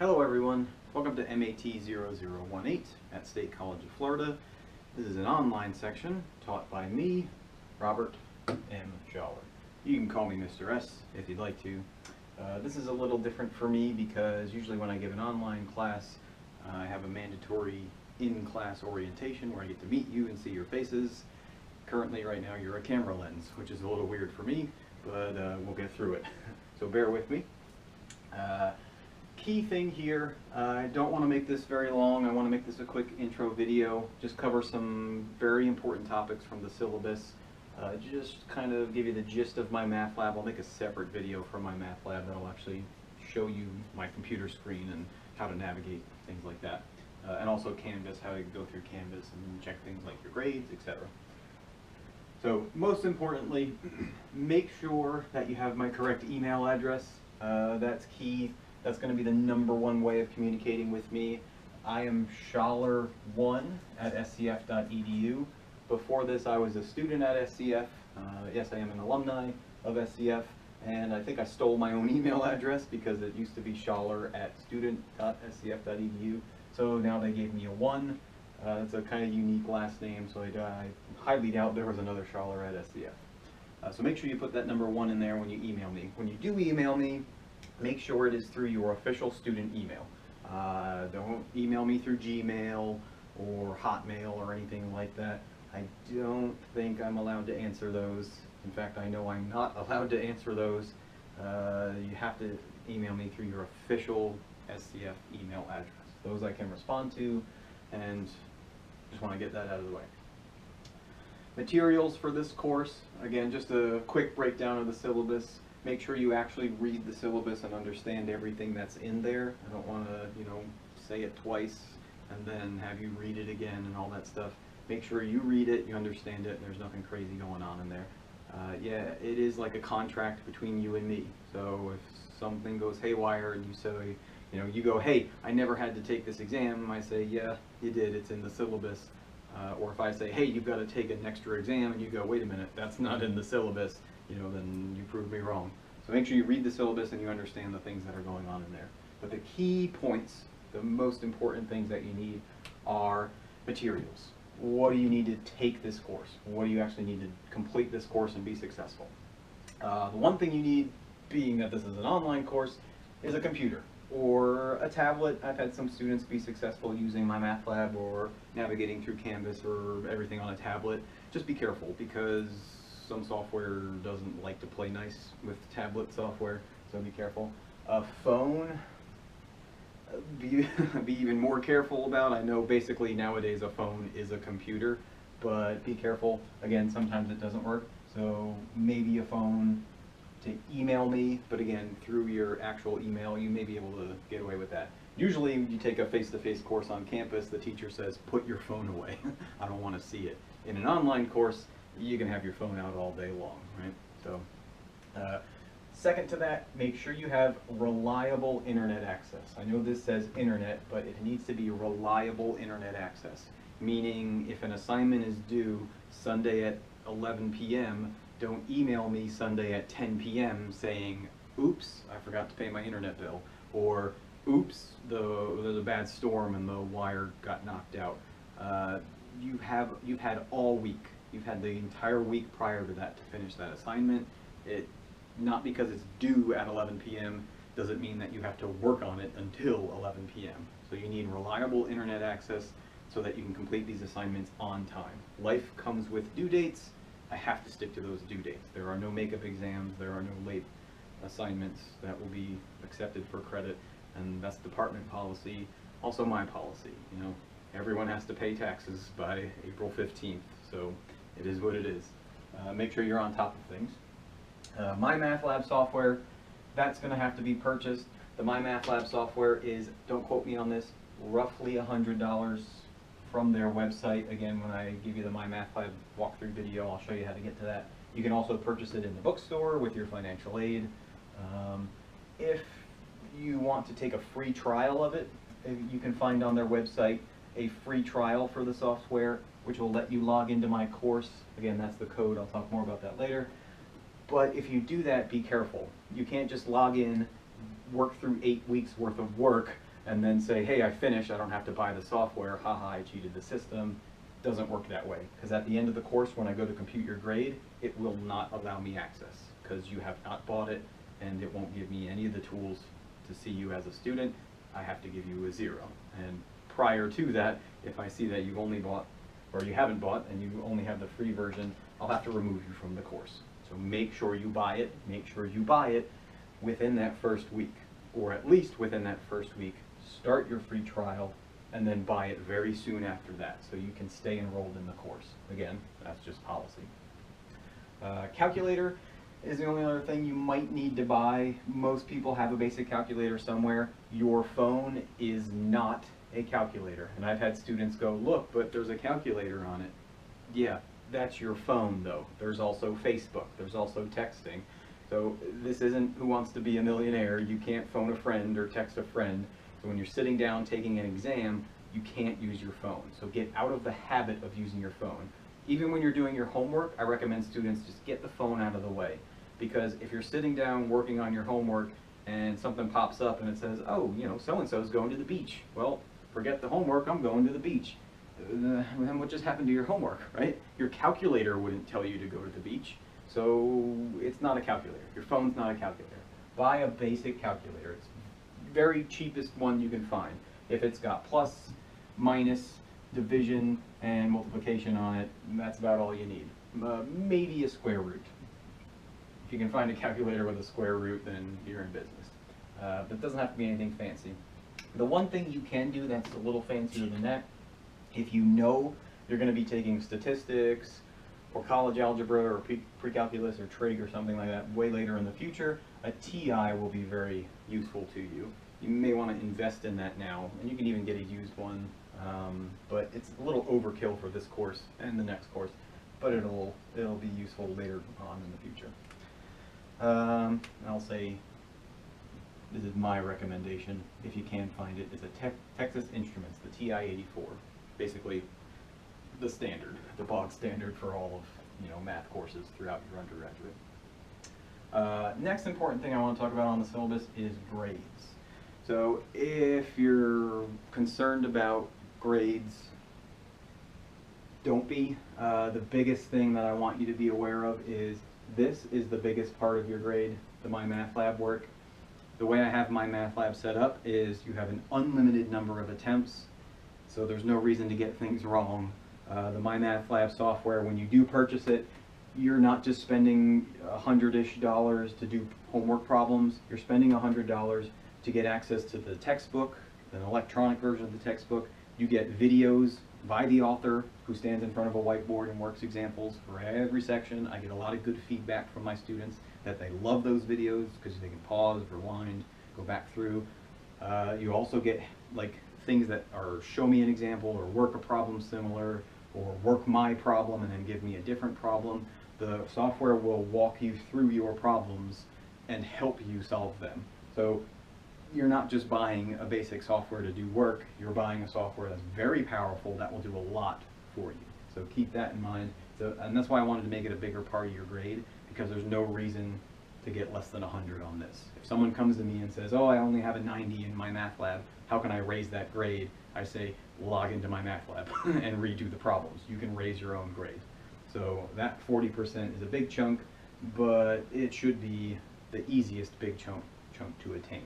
Hello everyone, welcome to MAT0018 at State College of Florida. This is an online section taught by me, Robert M. Schaller. You can call me Mr. S if you'd like to. This is a little different for me because usually when I give an online class, I have a mandatory in-class orientation where I get to meet you and see your faces. Currently right now you're a camera lens, which is a little weird for me, but we'll get through it. So bear with me. Key thing here, I don't want to make this very long. I want to make this a quick intro video, just cover some very important topics from the syllabus, just kind of give you the gist of my math lab. I'll make a separate video for my math lab that'll actually show you my computer screen and how to navigate things like that. And also Canvas, how to go through Canvas and check things like your grades, etc. So most importantly, make sure that you have my correct email address. That's key. That's going to be the #1 way of communicating with me. I am Schaller1 at scf.edu. Before this, I was a student at SCF. Yes, I am an alumni of SCF, and I think I stole my own email address because it used to be Schaller at student.scf.edu. So now they gave me a 1. It's a kind of unique last name, so I highly doubt there was another Schaller at SCF. So make sure you put that #1 in there when you email me. When you do email me, make sure it is through your official student email. Don't email me through Gmail or Hotmail or anything like that. I don't think I'm allowed to answer those. In fact, I know I'm not allowed to answer those. You have to email me through your official SCF email address. Those I can respond to, and just want to get that out of the way. Materials for this course, again, just a quick breakdown of the syllabus. Make sure you actually read the syllabus and understand everything that's in there. I don't want to, say it twice and then have you read it again and all that stuff. Make sure you read it, you understand it, and there's nothing crazy going on in there. Yeah, it is like a contract between you and me. So if something goes haywire and you say, you go, hey, I never had to take this exam, I say, yeah, you did, it's in the syllabus. Or if I say, hey, you've got to take an extra exam, and you go, wait a minute, that's not in the syllabus, then you proved me wrong. So make sure you read the syllabus and you understand the things that are going on in there. But the key points, the most important things that you need are materials. What do you need to take this course? What do you actually need to complete this course and be successful? The one thing you need, being that this is an online course, is a computer or a tablet. I've had some students be successful using my math lab or navigating through Canvas or everything on a tablet. Just be careful because some software doesn't like to play nice with tablet software, so be careful. A phone, be even more careful about. I know basically nowadays a phone is a computer, but be careful. Again, sometimes it doesn't work, so maybe a phone to email me, but again, through your actual email, you may be able to get away with that. Usually you take a face-to-face course on campus, the teacher says, put your phone away. I don't want to see it. In an online course, you can have your phone out all day long, right? So, second to that, make sure you have reliable internet access. I know this says internet, but it needs to be reliable internet access. Meaning, if an assignment is due Sunday at 11 p.m., don't email me Sunday at 10 p.m. saying, oops, I forgot to pay my internet bill, or oops, there's a bad storm and the wire got knocked out. You've had all week. You've had the entire week prior to that to finish that assignment. Not because it's due at 11 p.m. doesn't mean that you have to work on it until 11 p.m. So you need reliable internet access so that you can complete these assignments on time. Life comes with due dates. I have to stick to those due dates. There are no makeup exams, there are no late assignments that will be accepted for credit, and that's department policy, also my policy. Everyone has to pay taxes by April 15th, so it is what it is. Make sure you're on top of things. My Math Lab software, that's going to have to be purchased. The My Math Lab software is, don't quote me on this, roughly $100 from their website. Again, when I give you the My Math Lab walkthrough video, I'll show you how to get to that. You can also purchase it in the bookstore with your financial aid. If you want to take a free trial of it, you can find on their website a free trial for the software, which will let you log into my course. Again, that's the code. I'll talk more about that later. But if you do that, be careful. You can't just log in, work through 8 weeks worth of work, and then say, hey, I finished, I don't have to buy the software, haha, I cheated the system. Doesn't work that way, because at the end of the course, when I go to compute your grade, it will not allow me access, because you have not bought it, and it won't give me any of the tools to see you as a student. I have to give you a 0. And prior to that, if I see that you've only bought, or you haven't bought, and you only have the free version, I'll have to remove you from the course. So make sure you buy it, within that first week, or at least within that first week. Start your free trial, and then buy it very soon after that, so you can stay enrolled in the course. Again, that's just policy. Calculator is the only other thing you might need to buy. Most people have a basic calculator somewhere. Your phone is not a calculator. And I've had students go, look, but there's a calculator on it. Yeah, that's your phone though. There's also Facebook, there's also texting. So this isn't Who Wants to Be a Millionaire. You can't phone a friend or text a friend. So when you're sitting down taking an exam, you can't use your phone. So get out of the habit of using your phone. Even when you're doing your homework, I recommend students just get the phone out of the way. Because if you're sitting down working on your homework and something pops up and it says, oh, you know, so-and-so is going to the beach. Well, forget the homework, I'm going to the beach. Then what just happened to your homework, right? Your calculator wouldn't tell you to go to the beach. So it's not a calculator. Your phone's not a calculator. Buy a basic calculator. It's very cheapest one you can find. If it's got plus, minus, division, and multiplication on it, that's about all you need. Maybe a square root. If you can find a calculator with a square root, then you're in business. But it doesn't have to be anything fancy. The one thing you can do that's a little fancier than that, if you know you're going to be taking statistics, or college algebra, or pre-calculus, or trig, or something like that way later in the future, a TI will be very useful to you. You may want to invest in that now, and you can even get a used one, but it's a little overkill for this course and the next course, but it'll be useful later on in the future. I'll say, this is my recommendation, if you can find it, is a Texas Instruments, the TI-84. Basically, the standard, the bog standard for all of math courses throughout your undergraduate. Next important thing I want to talk about on the syllabus is grades. So if you're concerned about grades, don't be. The biggest thing that I want you to be aware of is this is the biggest part of your grade, the MyMathLab work. The way I have MyMathLab set up is you have an unlimited number of attempts, so there's no reason to get things wrong. The MyMathLab software, when you do purchase it, you're not just spending $100-ish to do homework problems. You're spending $100 to get access to the textbook, an electronic version of the textbook. You get videos by the author who stands in front of a whiteboard and works examples for every section. I get a lot of good feedback from my students that they love those videos because they can pause, rewind, go back through. You also get like things that are show me an example or work a problem similar or work my problem and then give me a different problem. The software will walk you through your problems and help you solve them. So you're not just buying a basic software to do work, you're buying a software that's very powerful that will do a lot for you. So keep that in mind. So, and that's why I wanted to make it a bigger part of your grade, because there's no reason to get less than 100 on this. If someone comes to me and says, oh, I only have a 90 in MyMathLab, how can I raise that grade? I say, log into MyMathLab and redo the problems. You can raise your own grade. So that 40% is a big chunk, but it should be the easiest big chunk to attain.